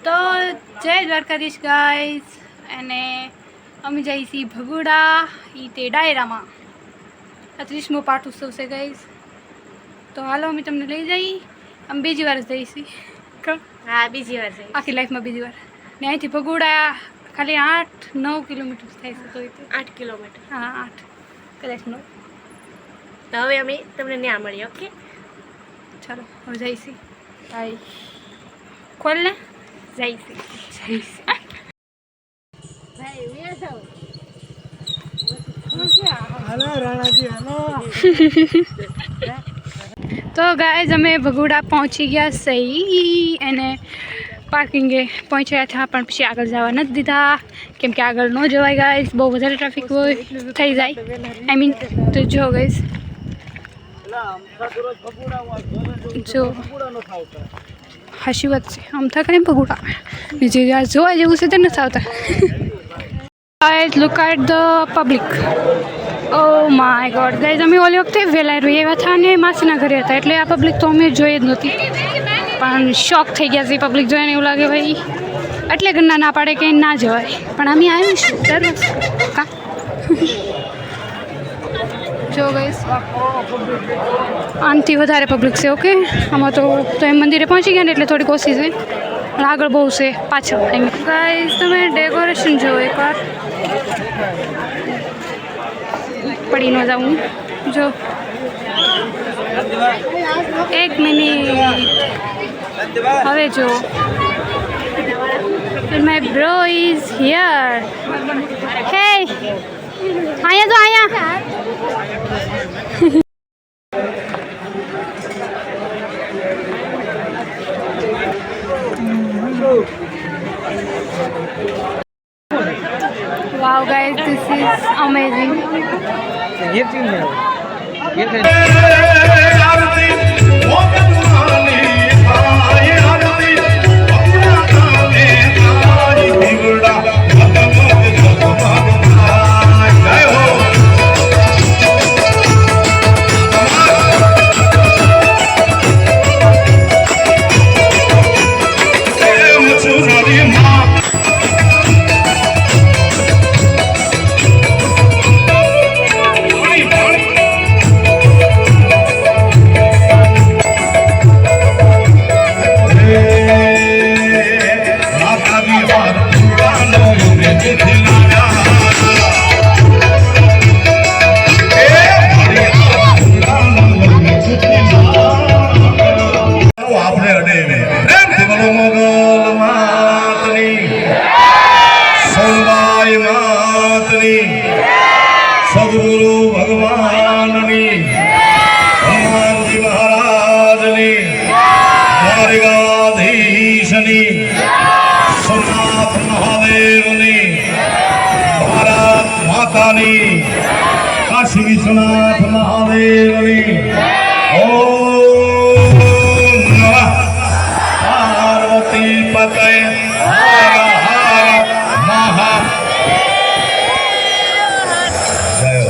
તો જય દ્વારકાધીશ ગાઈઝ, અને અમે જઈએ છીએ ભગોડા એ તે ડાયરામાં. આ 30મો પાઠ ઉત્સવ છે ગાઈઝ. તો હાલો અમે તમને લઈ જઈએ. અમે બીજી વાર જ જઈએ છીએ. હા, બીજી વાર જઈએ આખી લાઈફમાં બીજી વાર. ને અહીંથી ભગોડા ખાલી 8-9 કિલોમીટર થાય છે. તો 8 કિલોમીટર. હા, 8 કદાચ 9. તો હવે અમે તમને ત્યાં મળીએ. ઓકે, ચાલો હવે જઈશી. ભાઈ ખોલ ને. જઈશી. તો ગાઈઝ અમે ભગોડા પહોંચી ગયા સહી, અને પાર્કિંગે પહોંચ્યા હતા, પણ પછી આગળ જવા નથી દીધા કેમ કે આગળ ન જવાય ગાઈઝ, બહુ વધારે ટ્રાફિક હોય થઈ જાય. આઈ મીન તો જો ગાઈઝ, જો હાશી વાત છે, આમ થા કરીને ભગોડા જે જોવા જેવું છે તે નથી આવતા. Guys look at the public. Oh my god guys, અમે ઓલી વખતે વહેલા આવ્યા હતા અને માસીના ઘરે હતા, એટલે આ પબ્લિક તો અમે જોઈ જ નહોતી, પણ શોક થઈ ગયા છે પબ્લિક જોઈને. એવું લાગે ભાઈ એટલે ઘરના ના પાડે કે ના જવાય, પણ અમે આવીશું દર વખતે. કા જો ગાઈઝ આનાથી વધારે પબ્લિક છે. ઓકે, આમાં તો એમ મંદિરે પહોંચી ગયા ને એટલે થોડીક ઓછી છે, પણ આગળ બહુ છે પાછળ. ગાઈઝ તમે ડેકોરેશન જુઓ એકવાર, પડી ન જાઉં. જો 1 મિનિટ, હવે જો માય બ્રો ઇઝ હિયર. હે અહીંયા જો અહીંયા. Wow guys, this is amazing. સદગુરુ ભગવાનની, હનુમાનજી મહારાજની, દ્વારિકાધીશની, સોમનાથ મહાદેવની, ભારત માતાની, કાશી વિશ્વનાથ મહાદેવની. ઓમ નમઃ પાર્વતી પતય હર હર મહા. Hey,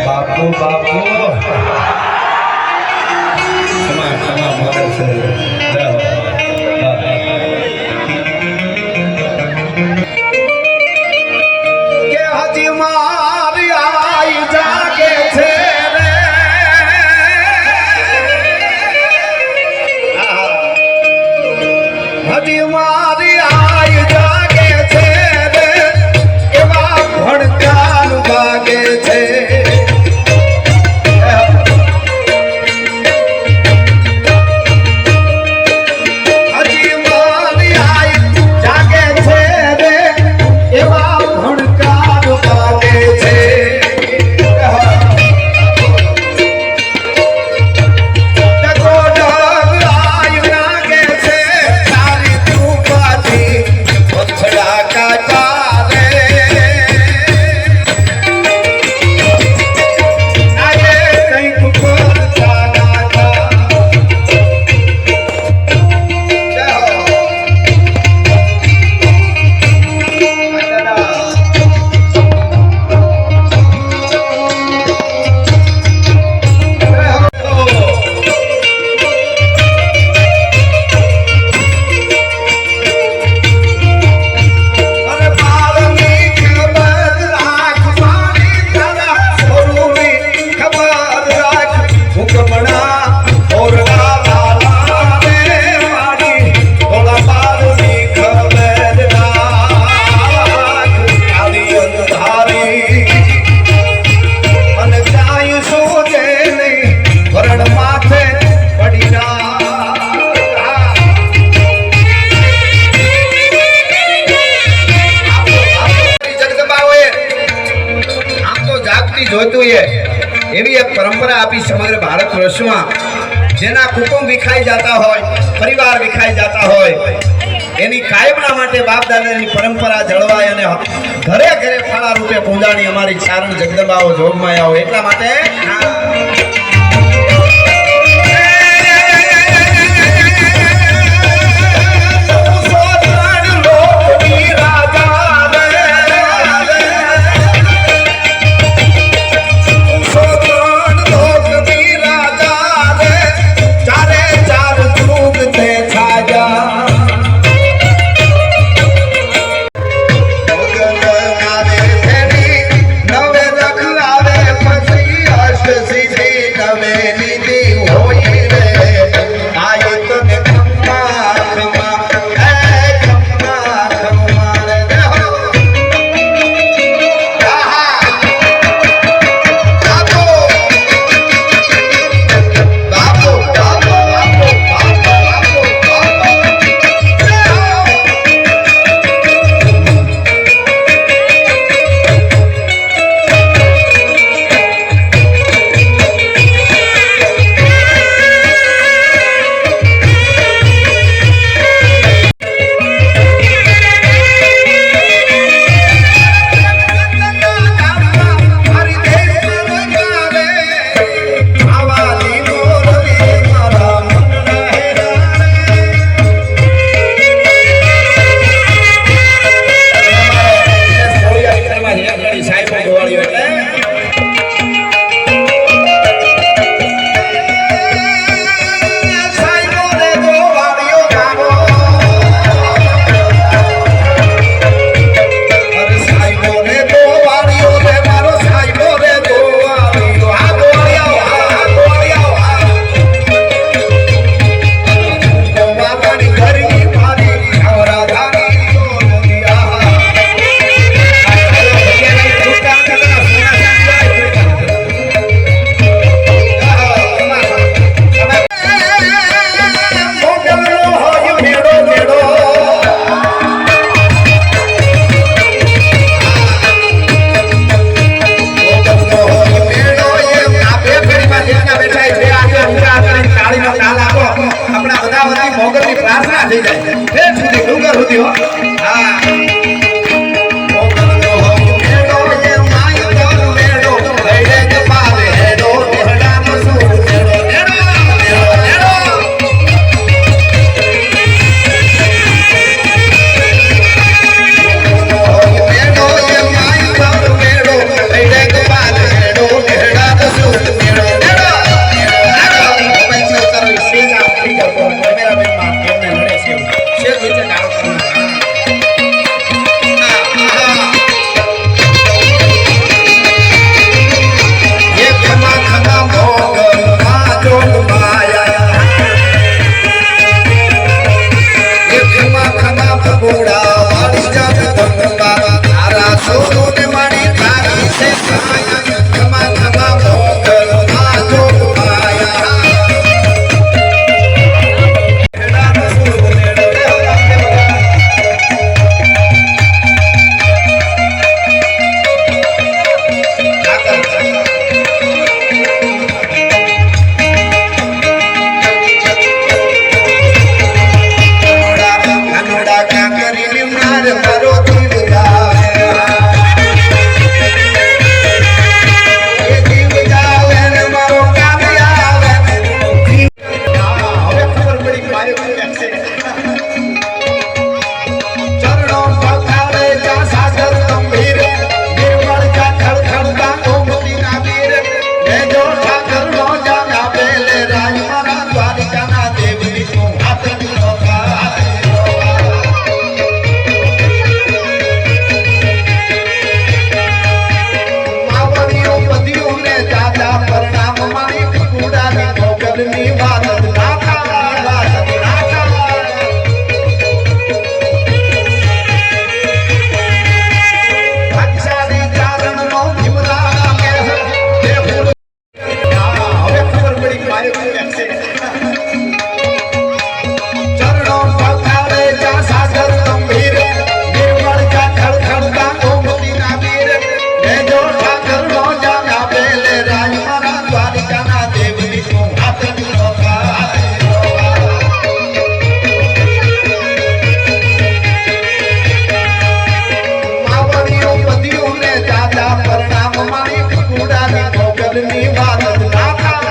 બાપુ બાપુ ક્ષમા ક્ષમા મારે છે જાઓ. હા, હા. કે હજી મારી આઈ જાગે છે રે. હજી મારી આઈ જાગે છે રે. એવા ભડકાર વાગે છે. હજી મારી આઈ જાગે છે રે. એવા ભડકાર વાગે છે. ટકો ડગ આઈ લાગે છે. તારી કૃપાથી પથડા કાઢા રે. આજે કંઈક બોલતા નાતા. જય હો. અરે બારની ખબર રાખ. મારી તારા સ્વરૂપની ખબર રાખ. હુકમણા ઓરડા લાલા રે. મારી થોડા બારની ખબર રાખ. તારી અંધારી અને જાય સોજે નહીં. વરણ માથે પડી રા. જગદંબાઓએ આમ તો જાગતી જોતું એ એવી એક પરંપરા આપી સમગ્ર ભારત વર્ષમાં. જેના કુટુંબ વિખાઈ જતા હોય, પરિવાર વિખાઈ જતા હોય, એની કાયમના માટે બાપ દાદાની પરંપરા જળવાય અને ઘરે ઘરે ફળા રૂપે પૂજાની અમારી ચારણ જગદંબાઓ જોગમાં આવો એટલા માટે ચરણો પખારે જા સાગર ગંભીર નિર્મળ જા ખડખડતા ગોમતીના વીર લેજો ઠાકરનો જાના બેલે રાજ મારા દ્વારિકાના દેવની કો હાથની માવડીઓ પતિઓને દાદા પરણામ મારી ગુડાની મોગલની વાત નાથા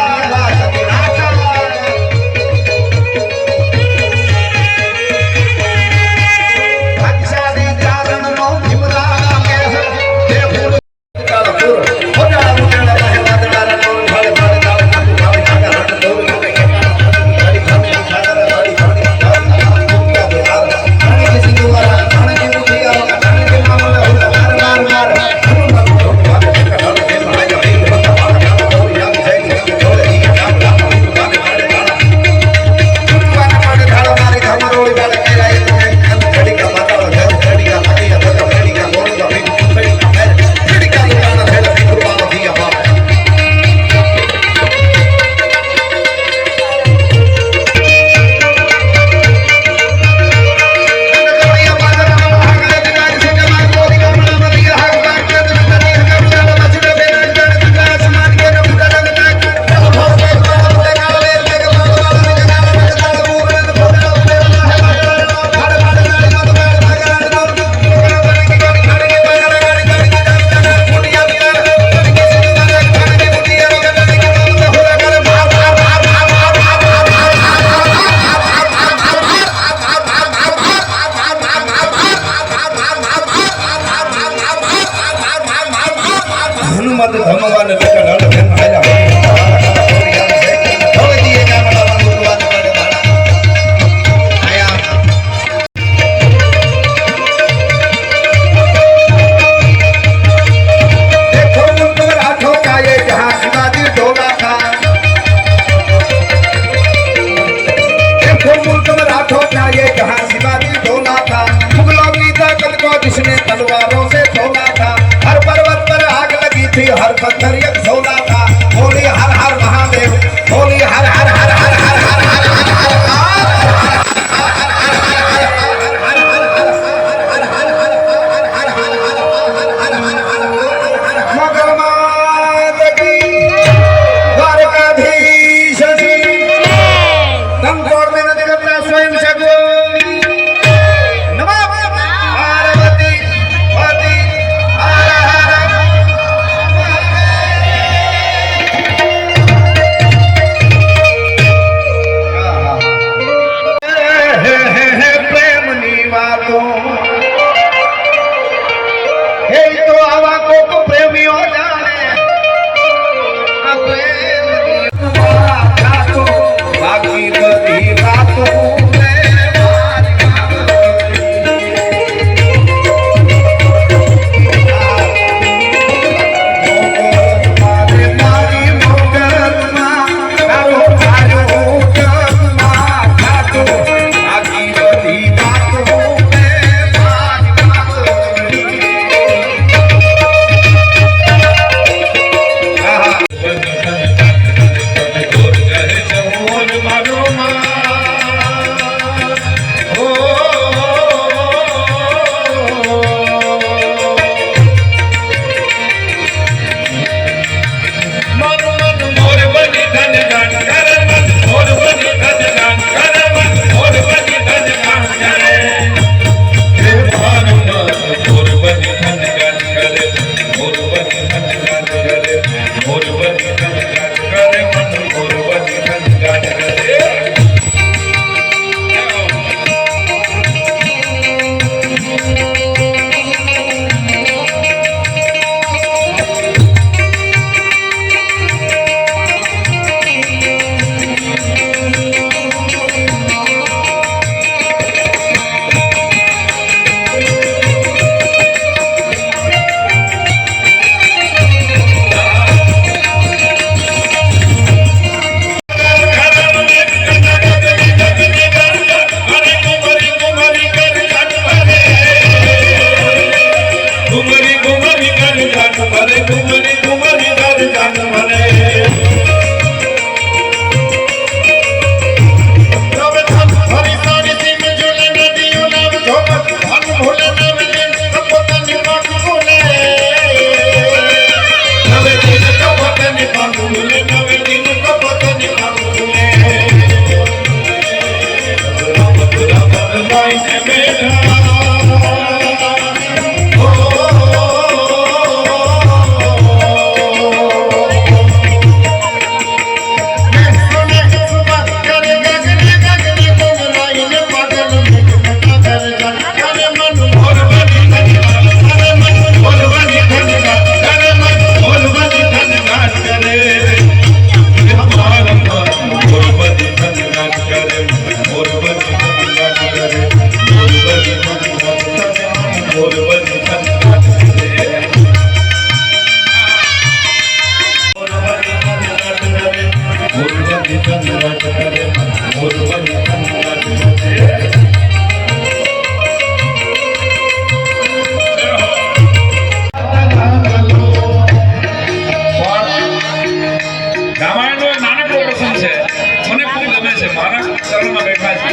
મારા ચરણમાં બેઠા છે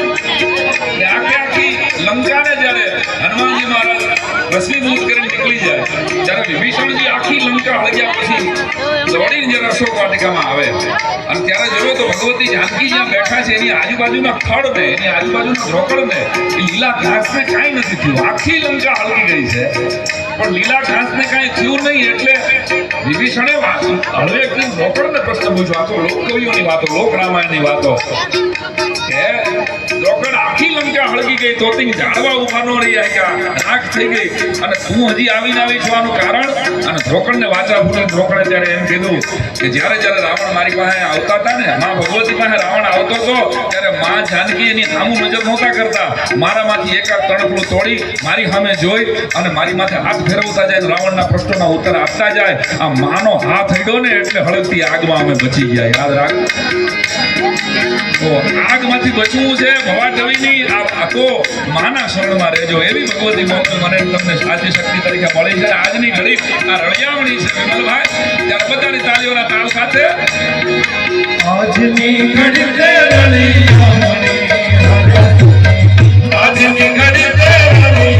કે આખી લંકાને જ્યારે હનુમાનજી મહારાજ ભસ્મીભૂત કરીને નીકળી જાય ત્યારે વિભીષણજી આખી લંકા હળગ્યા પછી દોડીને જ્યારે અશોક વાટિકામાં આવે અને ત્યારે જોયો તો ભગવતી જાનકી જ્યાં બેઠા છે એની આજુબાજુના થડને એની આજુબાજુના ઢોકળને એ લીલા ઘાસને કાંઈ નથી થયું. આખી લંકા હળગી ગઈ છે પણ લીલા ઘાસને કાંઈ થયું નહીં. એટલે વિભીષણે હળવે એકદમ ઢોકળને પ્રશ્ન પૂછ્યો. આ તો લોકકવિઓની વાતો, લોક રામાયણની વાતો કે ઢોકળ આખી લંકા હળગી ગઈ તો ઝાડવા ઉભા ન રહી ગયા, રાખ થઈ ગઈ અને તું હજી આવીને આવી છું આનું કારણ. અને ઢોકળને વાચા ફૂટી ઢોકળે ત્યારે એમ કીધું કે જ્યારે જ્યારે રાવણ મારી પાસે આવતા હતા ને, માં ભગવતી પાસે રાવણ આવતો હતો ત્યારે માં જાનકી એની સામું નજર નહોતા કરતા. મારામાંથી એકાદ તણખલું તોડી મારી સામે જોઈ અને મારી માથે હાથ ફેરવતા જાય, રાવણના પ્રશ્નોના ઉત્તર આપતા જાય. આ માનો હાથ હડ્યો ને એટલે હળગતી આગમાં અમે બચી ગયા. યાદ રાખ, તો આગમાંથી બચવું છે ભવાટવીની આ તો માના શરણમાં રહેજો. એવી ભગવતી મને તમને સાચી શક્તિ તરીકે મળી છે. આજની ઘડી આ રળિયામણી છે વિમલભાઈ, ત્યારે બધાની તાળીઓના તાલ સાથે આજની ઘડી તે રળિયામણી, આજની ઘડી તે રળિયામણી.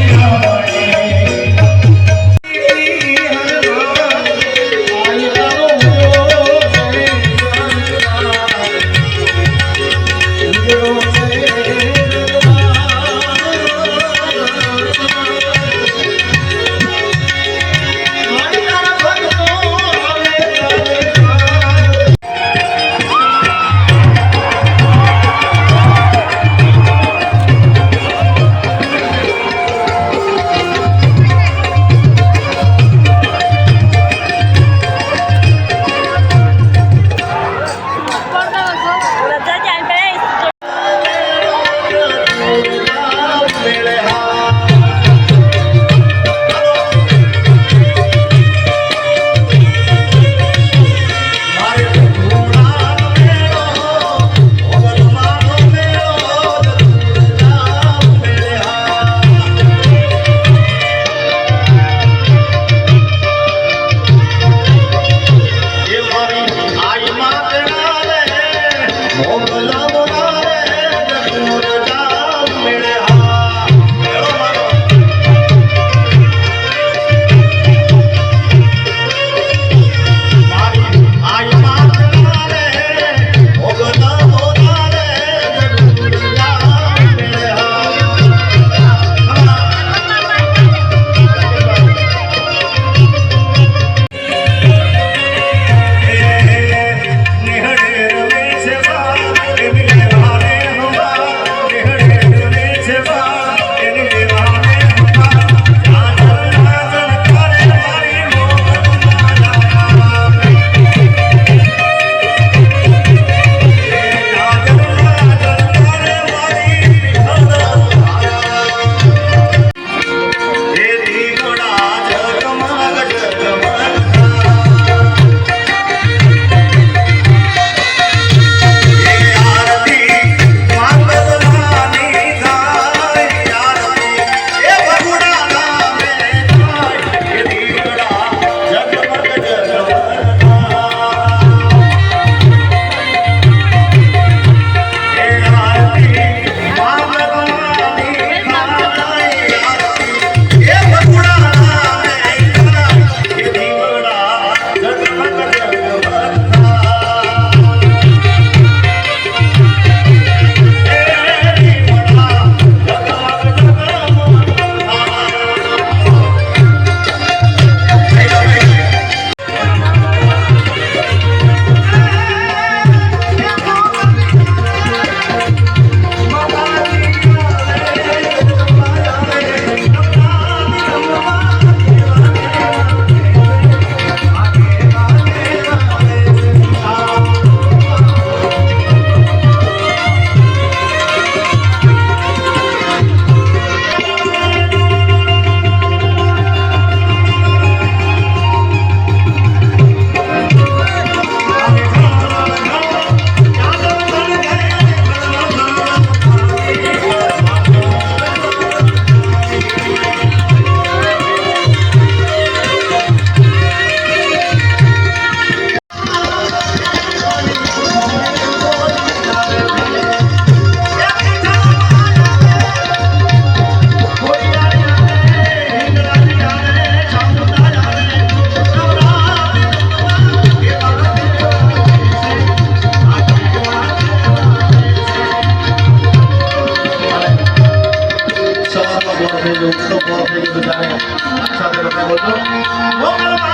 આવો છો મોકલવા